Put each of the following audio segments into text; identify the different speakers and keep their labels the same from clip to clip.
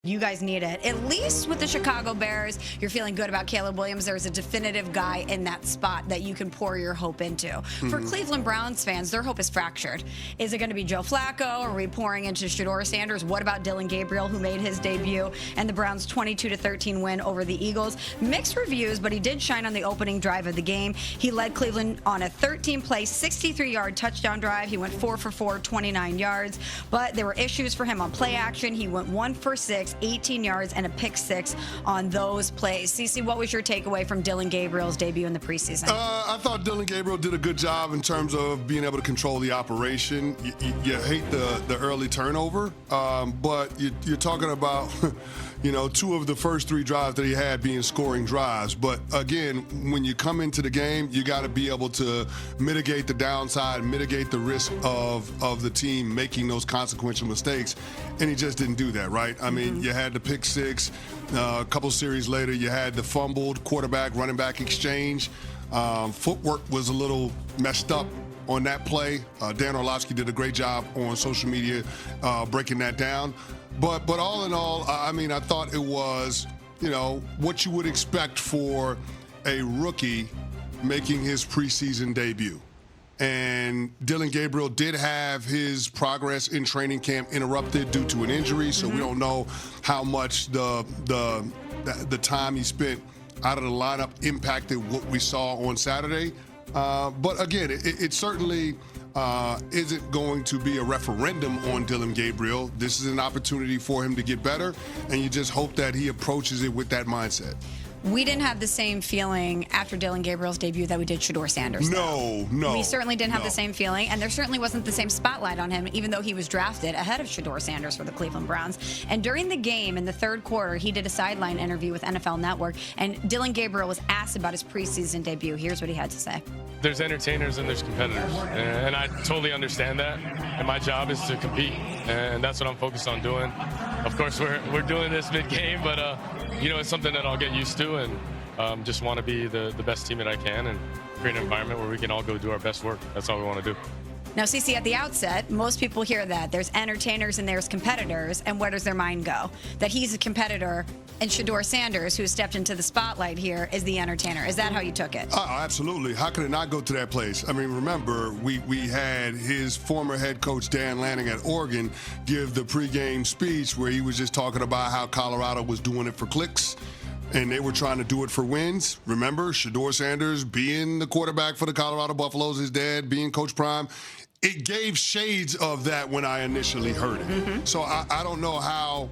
Speaker 1: You guys need it. At least with the Chicago Bears, you're feeling good about Caleb Williams. There's a definitive guy in that spot that you can pour your hope into. For Cleveland Browns fans, their hope is fractured. Is it going to be Joe Flacco? Are we pouring into Shedeur Sanders? What about Dillon Gabriel, who made his debut, and the Browns' 22-13 win over the Eagles? Mixed reviews, but he did shine on the opening drive of the game. He led Cleveland on a 13-play, 63-yard touchdown drive. He went 4 for 4, 29 yards. But there were issues for him on play action. He went 1 for 6. 18 yards and a pick 6 on those plays. Cece, what was your takeaway from Dillon Gabriel's debut in the preseason?
Speaker 2: I thought Dillon Gabriel did a good job in terms of being able to control the operation. You hate the early turnover, but you're talking about, 2 of the first 3 drives that he had being scoring drives. But again, when you come into the game, you got to be able to mitigate the downside, mitigate the risk of the team making those consequential mistakes. And he just didn't do that, right? I mean, you had the pick 6. A couple series later, you had the fumbled quarterback, running back exchange. Footwork was a little messed up on that play. Dan Orlovsky did a great job on social media breaking that down. But all in all, I thought it was, what you would expect for a rookie making his preseason debut. And Dillon Gabriel did have his progress in training camp interrupted due to an injury, so we don't know how much the time he spent out of the lineup impacted what we saw on Saturday. But again, it certainly isn't going to be a referendum on Dillon Gabriel. This is an opportunity for him to get better, and you just hope that he approaches it with that mindset.
Speaker 1: We didn't have the same feeling after Dillon Gabriel's debut that we did Shedeur Sanders.
Speaker 2: No.
Speaker 1: We certainly didn't have the same feeling, and there certainly wasn't the same spotlight on him, even though he was drafted ahead of Shedeur Sanders for the Cleveland Browns. And during the game, in the third quarter, he did a sideline interview with NFL Network, and Dillon Gabriel was asked about his preseason debut. Here's what he had to say.
Speaker 3: There's entertainers and there's competitors, and I totally understand that. And my job is to compete, and that's what I'm focused on doing. Of course, we're doing this mid-game, but it's something that I'll get used to, and just want to be the best team that I can and create an environment where we can all go do our best work. That's all we want to do.
Speaker 1: Now, Cece, at the outset, most people hear that. There's entertainers and there's competitors, and where does their mind go? That he's a competitor, and Shedeur Sanders, who stepped into the spotlight here, is the entertainer. Is that how you took it?
Speaker 2: Oh, absolutely. How could it not go to that place? I mean, remember, we had his former head coach, Dan Lanning at Oregon, give the pregame speech where he was just talking about how Colorado was doing it for clicks, and they were trying to do it for wins. Remember, Shedeur Sanders being the quarterback for the Colorado Buffaloes, his dad being Coach Prime. It gave shades of that when I initially heard it. So I don't know how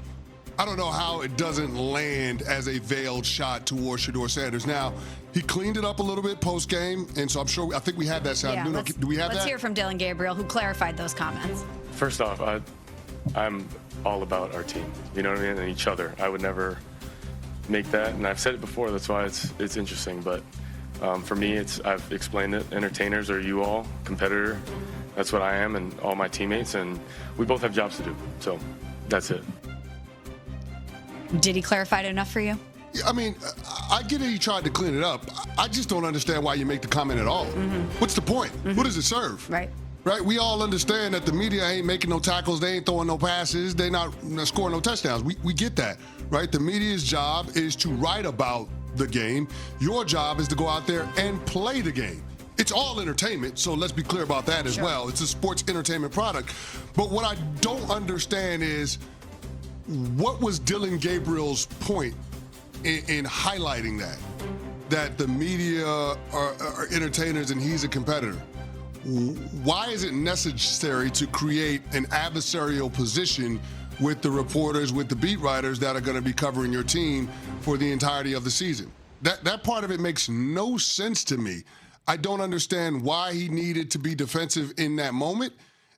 Speaker 2: it doesn't land as a veiled shot towards Shedeur Sanders. Now, he cleaned it up a little bit post game, and so I think we have that sound.
Speaker 1: Yeah,
Speaker 2: do we have that?
Speaker 1: Let's hear from Dillon Gabriel, who clarified those comments.
Speaker 3: First off, I'm all about our team, you know what I mean, and each other. I would never make that, and I've said it before, that's why it's interesting. But for me, I've explained it. Entertainers are you all, competitor. That's what I am and all my teammates, and we both have jobs to do. So that's it.
Speaker 1: Did he clarify it enough for you?
Speaker 2: I mean, I get it, he tried to clean it up. I just don't understand why you make the comment at all. What's the point? What does it serve?
Speaker 1: Right.
Speaker 2: We all understand that the media ain't making no tackles, they ain't throwing no passes, they not scoring no touchdowns. We get that, right? The media's job is to write about the game. Your job is to go out there and play the game. It's all entertainment, so let's be clear about that as well. It's a sports entertainment product. But what I don't understand is, what was Dillon Gabriel's point in highlighting that the media are entertainers and he's a competitor? Why is it necessary to create an adversarial position with the reporters, with the beat writers that are going to be covering your team for the entirety of the season? That part of it makes no sense to me. I don't understand why he needed to be defensive in that moment,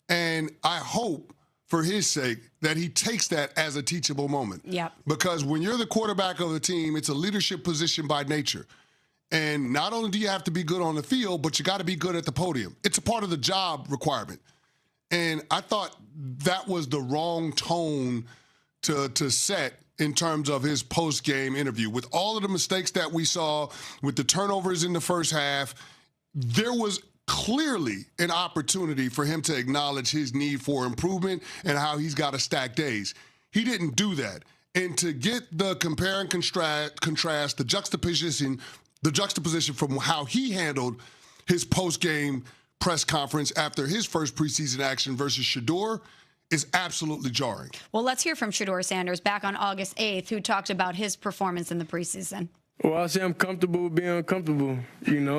Speaker 2: and I hope, for his sake, that he takes that as a teachable moment.
Speaker 1: Yep.
Speaker 2: Because when you're the quarterback of the team, it's a leadership position by nature. And not only do you have to be good on the field, but you got to be good at the podium. It's a part of the job requirement. And I thought that was the wrong tone to set in terms of his post-game interview. With all of the mistakes that we saw, with the turnovers in the first half, there was clearly an opportunity for him to acknowledge his need for improvement and how he's got to stack days. He didn't do that. And to get the compare and contrast, the juxtaposition from how he handled his post-game press conference after his first preseason action versus Shedeur is absolutely jarring.
Speaker 1: Well, let's hear from Shedeur Sanders back on August 8th, who talked about his performance in the preseason.
Speaker 4: Well, I say I'm comfortable with being uncomfortable,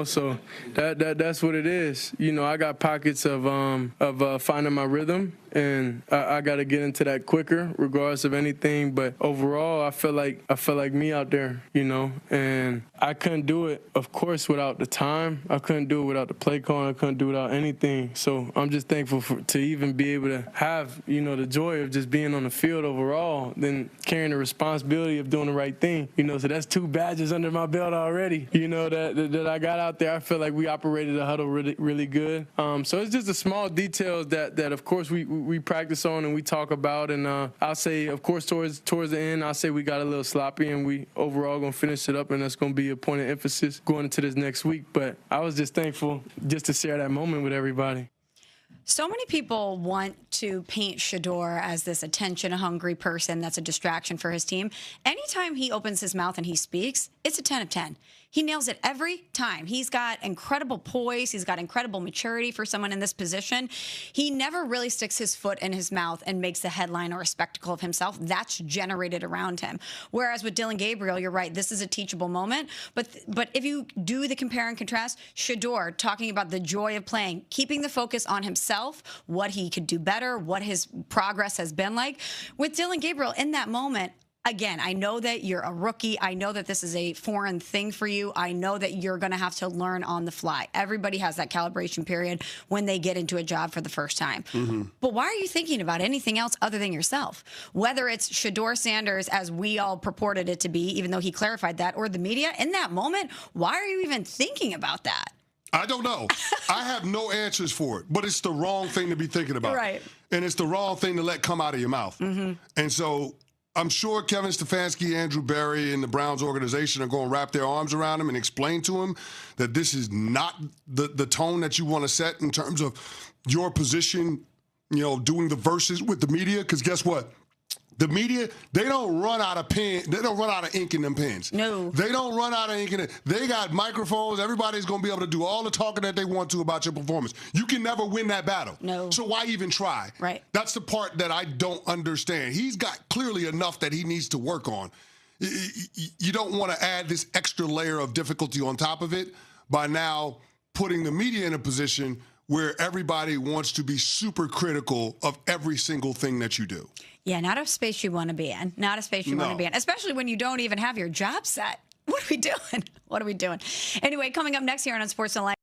Speaker 4: so that's what it is. I got pockets of finding my rhythm, and I got to get into that quicker, regardless of anything. But overall, I feel like me out there, and I couldn't do it, of course, without the time. I couldn't do it without the play call. I couldn't do it without anything. So I'm just thankful to even be able to have, the joy of just being on the field overall, then carrying the responsibility of doing the right thing. So that's 2 badges under my belt already, that I got out there. I feel like we operated a huddle really, really good. So it's just the small details that of course, we practice on and we talk about. And I'll say, of course, towards the end, I'll say we got a little sloppy and we overall going to finish it up, and that's going to be a point of emphasis going into this next week. But I was just thankful just to share that moment with everybody.
Speaker 1: So many people want to paint Shedeur as this attention-hungry person that's a distraction for his team. Anytime he opens his mouth and he speaks, it's a 10 of 10. He nails it every time. He's got incredible poise. He's got incredible maturity for someone in this position. He never really sticks his foot in his mouth and makes a headline or a spectacle of himself. That's generated around him. Whereas with Dillon Gabriel, you're right, this is a teachable moment. But if you do the compare and contrast, Shedeur talking about the joy of playing, keeping the focus on himself, what he could do better, what his progress has been like. With Dillon Gabriel in that moment, again, I know that you're a rookie. I know that this is a foreign thing for you. I know that you're going to have to learn on the fly. Everybody has that calibration period when they get into a job for the first time. Mm-hmm. But why are you thinking about anything else other than yourself? Whether it's Shedeur Sanders, as we all purported it to be, even though he clarified that, or the media, in that moment, why are you even thinking about that?
Speaker 2: I don't know. I have no answers for it, but it's the wrong thing to be thinking about.
Speaker 1: Right.
Speaker 2: And it's the wrong thing to let come out of your mouth. Mm-hmm. And so I'm sure Kevin Stefanski, Andrew Berry, and the Browns organization are going to wrap their arms around him and explain to him that this is not the tone that you want to set in terms of your position, doing the verses with the media. Because guess what? The media, they don't run out of pen. They don't run out of ink in them pens.
Speaker 1: No.
Speaker 2: They don't run out of ink in it. They got microphones. Everybody's going to be able to do all the talking that they want to about your performance. You can never win that battle.
Speaker 1: No.
Speaker 2: So why even try?
Speaker 1: Right.
Speaker 2: That's the part that I don't understand. He's got clearly enough that he needs to work on. You don't want to add this extra layer of difficulty on top of it by now putting the media in a position where everybody wants to be super critical of every single thing that you do.
Speaker 1: Yeah, not a space you want to be in. Not a space you want to be in, especially when you don't even have your job set. What are we doing? What are we doing? Anyway, coming up next here on SportsCenter.